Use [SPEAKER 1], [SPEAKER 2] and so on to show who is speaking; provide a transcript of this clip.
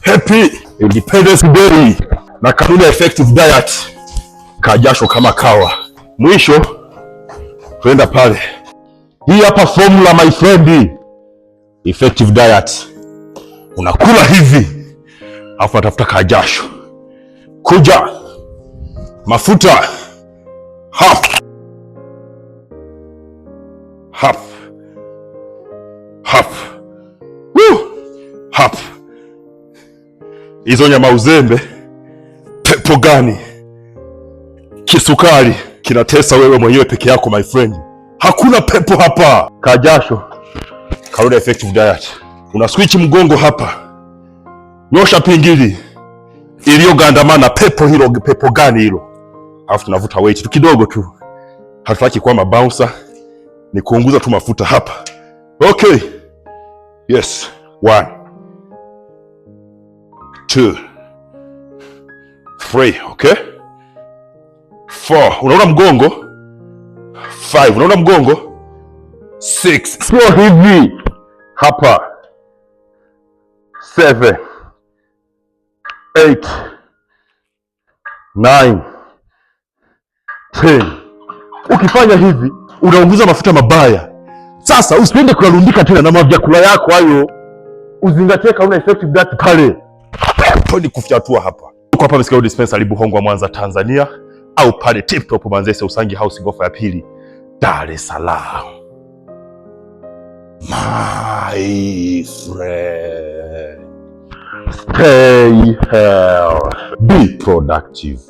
[SPEAKER 1] Happy Independence Day na kanuni ya effective diet. Kajasho kama kawa. Mwisho tuenda pale. Hii hapa formula my friend. Effective diet. Unakula hivi, alafu unatafuta kajasho. Kuja. Mafuta. Half. Hizo nyama uzembe, pepo gani? Kisukari kinatesa wewe mwenyewe peke yako my friend. Hakuna pepo hapa. Kajasho, Karuda effective diet. Una switch mgongo hapa. Nyosha pingili iliyogandamana, pepo hilo, pepo gani hilo? Alafu tunavuta weight tu kidogo tu. Hatutaki kuwa mabouncer, ni kuunguza tu mafuta hapa. Okay. Yes. 1 2 3, okay? 4, unaona mgongo? 5, unaona mgongo? 6, sio hivi hapa. 7 8 9 10. Ukifanya hivi unaunguza mafuta mabaya. Sasa usipende kurundika tena na mavyakula yako hayo. Uzingatie kauna effective diet pale. Ni kufyatua hapa. Tuko hapa Msikao Dispensary Buhongwa, Mwanza, Tanzania, au pale Tip Top Manzese Usangi House ghorofa ya pili, Dar es Salaam. My friend, stay healthy, be productive.